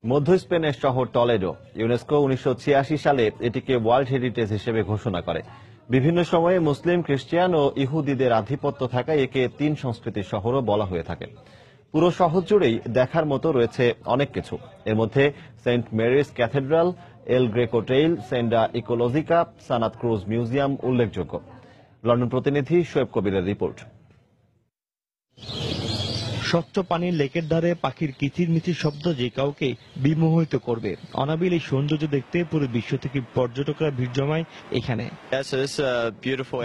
মধ্য স্পেনের শহর টলেডো ইউনেস্কো 1986 সালে এটিকে ওয়ার্ল্ড হেরিটেজ হিসেবে ঘোষণা করে। বিভিন্ন সময়ে মুসলিম, খ্রিস্টান ও ইহুদিদের আধিপত্য থাকায় একে তিন সংস্কৃতির শহরও বলা হয়ে থাকে। পুরো শহর জুড়েই দেখার মতো রয়েছে অনেক কিছু। এর মধ্যে সেন্ট মেরিস ক্যাথেড্রাল, এল Greco trail, সেন্ডা ইকোলজিকা, Sanat cruise museum উল্লেখযোগ্য। লন্ডন প্রতিনিধি শোয়েব কবিরের রিপোর্ট। স্বচ্ছ পানির লেকের ধারে পাখির কিচিরমিচির শব্দ যে কাউকে বিমোহিত করবে। অনাবিল এই সৌন্দর্য দেখতে পুরো বিশ্ব থেকে পর্যটকরা ভিড় জমায় এখানে।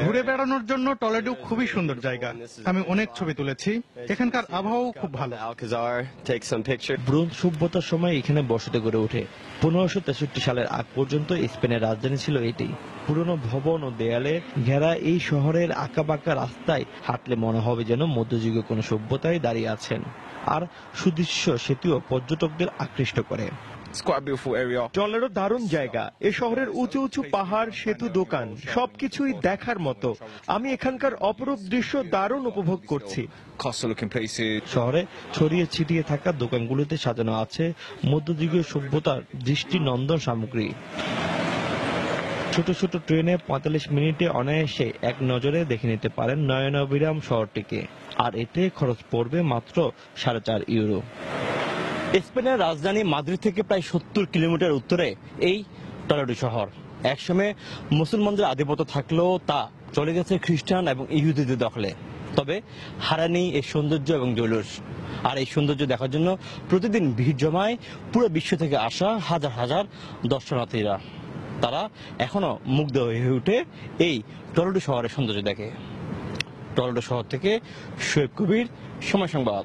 ঘুরে বেড়ানোর জন্য টলেডো খুবই সুন্দর জায়গা। আমি অনেক ছবি তুলেছি। এখানকার আবহাওয়া খুব ভালো। ব্রোঞ্জ সভ্যতার সময় এখানে বসতি গড়ে ওঠে। 1563 সালের আগ পর্যন্ত স্পেনের রাজধানী ছিল এটি। পুরনো ভবন ও দেয়ালে ঘেরা এই শহরের আঁকাবাঁকা রাস্তায় হাঁটলে মনে হবে যেন মধ্যযুগীয় কোনো সভ্যতায় দাঁড়িয়ে আছেন। আর সুদৃশ্য সেতুও পর্যটকদের আকৃষ্ট করে। টলেডো দারুণ জায়গা। এ শহরের উঁচু উঁচু পাহাড়, সেতু, দোকান সবকিছুই দেখার মতো। আমি এখানকার অপরূপ দৃশ্য দারুণ উপভোগ করছি। শহরে ছড়িয়ে ছিটিয়ে থাকা দোকানগুলোতে সাজানো আছে মধ্যযুগীয় সভ্যতার দৃষ্টিনন্দন সামগ্রী। ছোট ছোট ট্রেনে 45 মিনিটে অনায়াসে এক নজরে দেখে নিতে পারেন নয়নাভিরাম শহরটিকে। আর এতে খরচ পড়বে মাত্র 4.5 ইউরো। স্পেনের রাজধানী মাদ্রিদ থেকে প্রায় 70 কিলোমিটার উত্তরে এই টলেডো শহর। একসময় মুসলমানদের আধিপত্য থাকলেও তা চলে গেছে খ্রিস্টান এবং ইহুদিদের দখলে। তবে হারানি এই সৌন্দর্য এবং জৌলুস। আর এই সৌন্দর্য দেখার জন্য প্রতিদিন ভিড় জমায় পুরো বিশ্ব থেকে আসা হাজার হাজার দর্শনার্থীরা। তারা এখনো মুগ্ধ হয়ে ওঠে এই টলেডো শহরের সৌন্দর্য দেখে। টলেডো শহর থেকে শোয়েব কবির, সময় সংবাদ।